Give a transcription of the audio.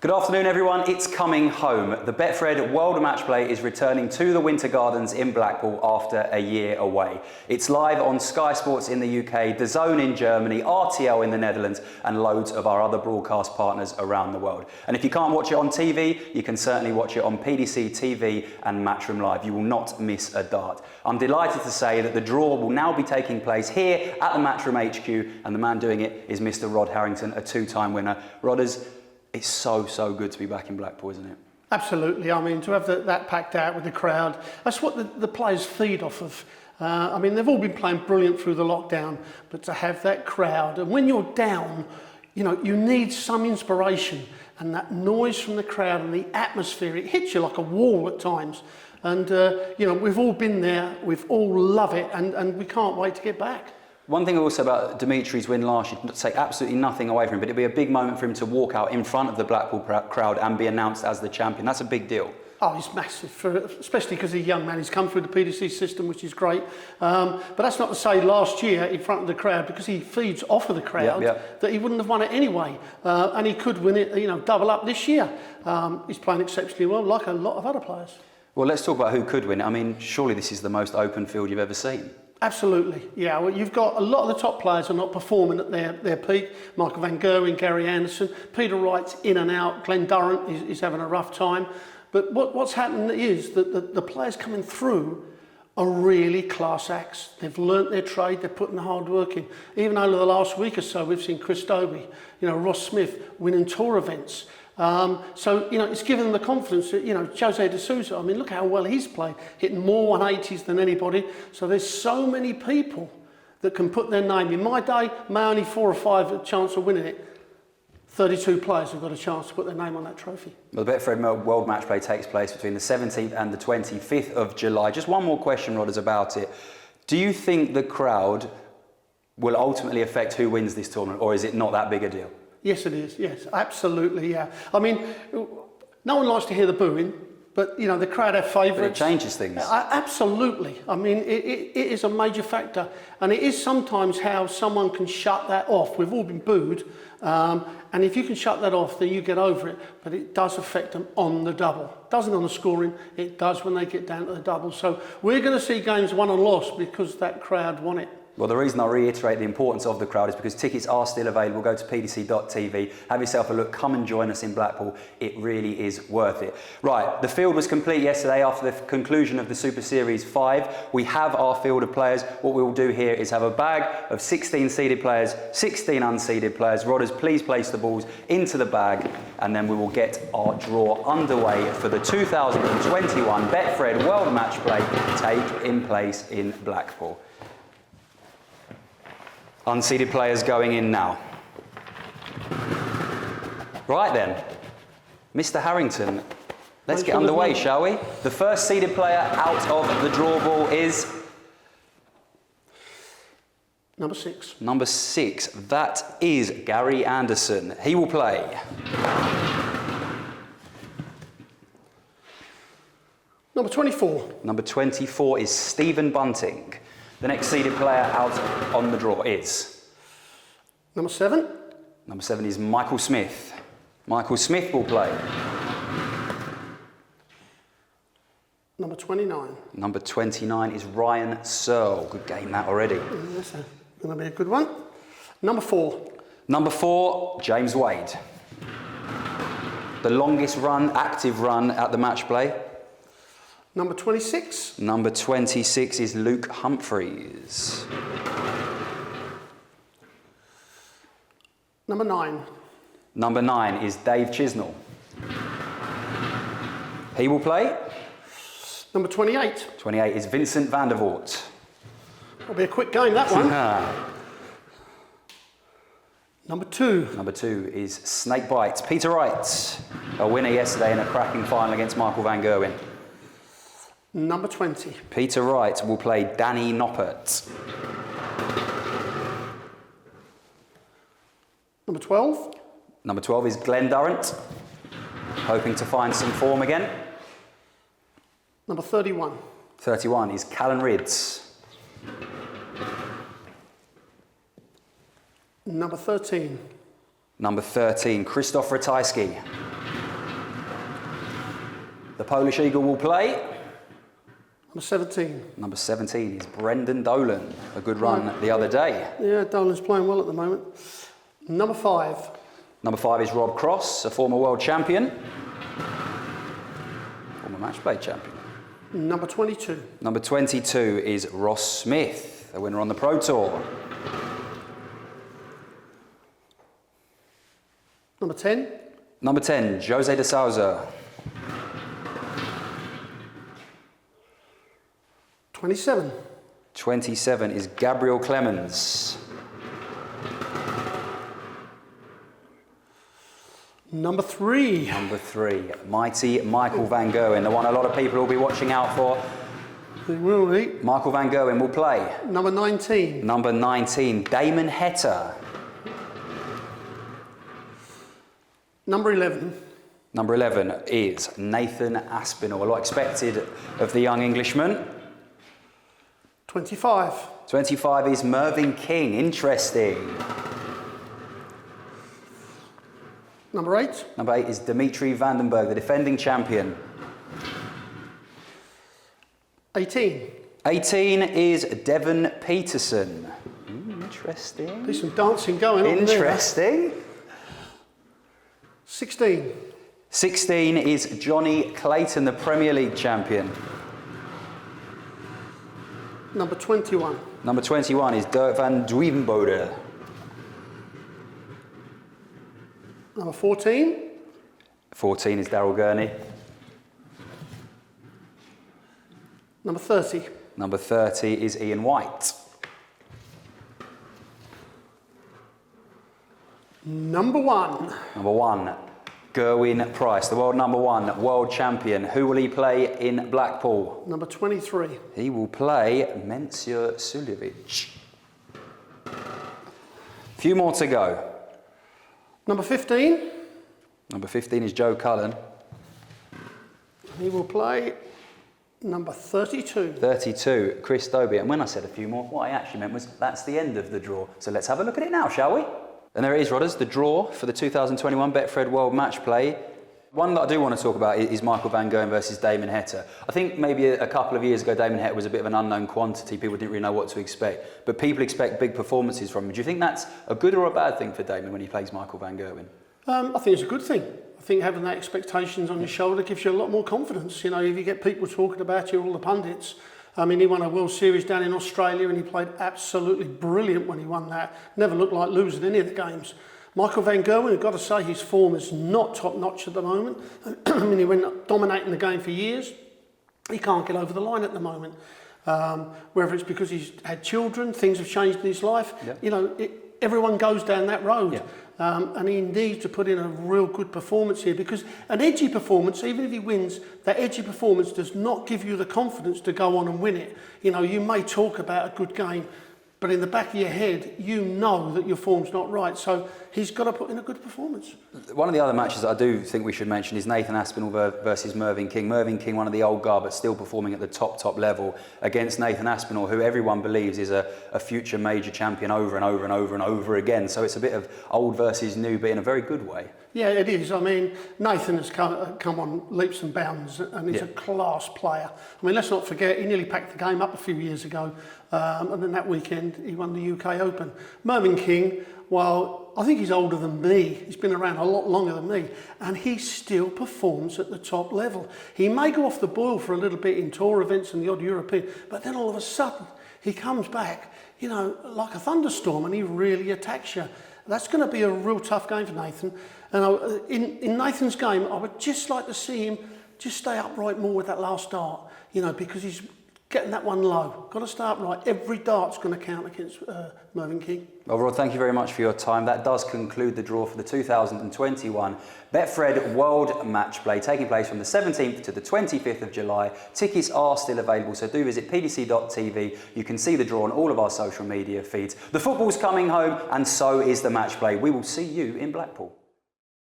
Good afternoon everyone, it's coming home. The Betfred World Matchplay is returning to the Winter Gardens in Blackpool after a year away. It's live on Sky Sports in the UK, DAZN in Germany, RTL in the Netherlands and loads of our other broadcast partners around the world. And if you can't watch it on TV, you can certainly watch it on PDC TV and Matchroom Live. You will not miss a dart. I'm delighted to say that the draw will now be taking place here at the Matchroom HQ and the man doing it is Mr. Rod Harrington, a two-time winner. Rodders, it's so good to be back in Blackpool, isn't it? Absolutely. I mean, to have that packed out with the crowd, that's what the players feed off of. I mean, they've all been playing brilliant through the lockdown, but to have that crowd, and when you're down, you know, you need some inspiration, and that noise from the crowd and the atmosphere, it hits you like a wall at times. And, you know, we've all been there, we've all love it, and we can't wait to get back. One thing also about Dimitri's win last year, to take absolutely nothing away from him, but it'd be a big moment for him to walk out in front of the Blackpool crowd and be announced as the champion. That's a big deal. Oh, he's massive, especially because he's a young man. He's come through the PDC system, which is great. But that's not to say last year in front of the crowd, because he feeds off of the crowd, that he wouldn't have won it anyway. And he could win it, you know, double up this year. He's playing exceptionally well, like a lot of other players. Well, let's talk about who could win it. I mean, surely this is the most open field you've ever seen. Absolutely, yeah. Well, you've got a lot of the top players are not performing at their peak. Michael Van Gerwen, Gary Anderson, Peter Wright's in and out. Glenn Durrant is having a rough time. But what's happened is that the players coming through are really class acts. They've learnt their trade, they're putting the hard work in. Even over the last week or so, we've seen Chris Dobie, you know, Ross Smith winning tour events. So, you know, it's given them the confidence that, you know, Jose de Sousa, I mean, look how well he's played, hitting more 180s than anybody. So there's so many people that can put their name. In my day, may only 4 or 5 have a chance of winning it. 32 players have got a chance to put their name on that trophy. Well, the Betfred World Matchplay takes place between the 17th and the 25th of July. Just one more question, Rodders, about it. Do you think the crowd will ultimately affect who wins this tournament, or is it not that big a deal? Yes, it is. Yes, absolutely. Yeah. I mean, no one likes to hear the booing, but you know the crowd have favourites. But it changes things. Absolutely. I mean, it is a major factor, and it is sometimes how someone can shut that off. We've all been booed, and if you can shut that off, then you get over it. But it does affect them on the double. Doesn't on the scoring. It does when they get down to the double. So we're going to see games won and lost because that crowd won it. Well, the reason I reiterate the importance of the crowd is because tickets are still available. Go to pdc.tv, have yourself a look, come and join us in Blackpool. It really is worth it. Right, the field was complete yesterday after the conclusion of the Super Series 5. We have our field of players. What we will do here is have a bag of 16 seeded players, 16 unseeded players. Rodders, please place the balls into the bag and then we will get our draw underway for the 2021 Betfred World Matchplay taking place in Blackpool. Unseeded players going in now. Right then, Mr. Harrington, let's get underway, shall we? The first seeded player out of the draw ball is? Number 6. Number 6, that is Gary Anderson. He will play. Number 24. Number 24 is Stephen Bunting. The next seeded player out on the draw is? Number 7. Number 7 is Michael Smith. Michael Smith will play. Number 29. Number 29 is Ryan Searle. Good game that already. That's going to be a good one. Number 4. Number 4, James Wade. The longest run, active run at the match play. Number 26. Number 26 is Luke Humphreys. Number 9. Number 9 is Dave Chisnell. He will play. Number 28. 28 is Vincent van der Voort. It'll be a quick game, that one. Number 2. Number 2 is Snakebite. Peter Wright, a winner yesterday in a cracking final against Michael Van Gerwen. Number 20. Peter Wright will play Danny Noppert. Number 12. Number 12 is Glenn Durrant, hoping to find some form again. Number 31. 31 is Callan Ridds. Number 13. Number 13, Krzysztof Ratajski. The Polish Eagle will play. Number 17. Number 17 is Brendan Dolan. A good run the other day. Yeah, Dolan's playing well at the moment. Number 5. Number 5 is Rob Cross, a former world champion. Former match play champion. Number 22. Number 22 is Ross Smith, a winner on the Pro Tour. Number 10. Number 10, Jose de Souza. 27. 27 is Gabriel Clemens. Number 3. Number 3, mighty Michael van Gerwen, the one a lot of people will be watching out for. They will be. Michael van Gerwen will play. Number 19. Number 19, Damon Heta. Number 11. Number 11 is Nathan Aspinall. A lot expected of the young Englishman. 25. 25 is Mervyn King. Interesting. Number 8. Number 8 is Dimitri Vandenberg, the defending champion. 18. 18 is Devon Peterson. Interesting. There's some dancing going on there. Interesting. 16. 16 is Johnny Clayton, the Premier League champion. Number 21. Number 21 is Dirk van Duijvenbode. Number 14. 14 is Daryl Gurney. Number 30. Number 30 is Ian White. Number 1. Number 1, Gerwyn Price, the world number 1, world champion. Who will he play in Blackpool? Number 23. He will play Mensur Suljovic. Few more to go. Number 15. Number 15 is Joe Cullen. He will play number 32. 32, Chris Dobie. And when I said a few more, what I actually meant was that's the end of the draw. So let's have a look at it now, shall we? And there it is, Rodders, the draw for the 2021 Betfred World Matchplay. One that I do want to talk about is Michael van Gerwen versus Damon Heta. I think maybe a couple of years ago, Damon Heta was a bit of an unknown quantity. People didn't really know what to expect. But people expect big performances from him. Do you think that's a good or a bad thing for Damon when he plays Michael van Gerwen? I think it's a good thing. I think having that expectations on your shoulder gives you a lot more confidence. You know, if you get people talking about you, all the pundits. I mean, he won a World Series down in Australia and he played absolutely brilliant when he won that. Never looked like losing any of the games. Michael van Gerwen, I've got to say, his form is not top-notch at the moment. I mean, he went dominating the game for years. He can't get over the line at the moment. Whether it's because he's had children, things have changed in his life. Yep. You know, everyone goes down that road. Yep. And he needs to put in a real good performance here, because an edgy performance, even if he wins, that edgy performance does not give you the confidence to go on and win it. You know, you may talk about a good game, but in the back of your head, you know that your form's not right. So he's got to put in a good performance. One of the other matches that I do think we should mention is Nathan Aspinall versus Mervyn King. Mervyn King, one of the old guard, but still performing at the top level against Nathan Aspinall, who everyone believes is a future major champion over and over and over and over again. So it's a bit of old versus new, but in a very good way. Yeah, it is. I mean, Nathan has come on leaps and bounds, and he's a class player. I mean, let's not forget, he nearly packed the game up a few years ago, and then that weekend he won the UK Open. Mervyn King, while I think he's older than me, he's been around a lot longer than me, and he still performs at the top level. He may go off the boil for a little bit in tour events and the odd European, but then all of a sudden he comes back, you know, like a thunderstorm, and he really attacks you. That's going to be a real tough game for Nathan. And in Nathan's game, I would just like to see him just stay upright more with that last dart, you know, because he's getting that one low. Got to stay upright. Every dart's going to count against Mervyn King. Well, Rod, thank you very much for your time. That does conclude the draw for the 2021 Betfred World Matchplay, taking place from the 17th to the 25th of July. Tickets are still available, so do visit pdc.tv. You can see the draw on all of our social media feeds. The football's coming home, and so is the matchplay. We will see you in Blackpool.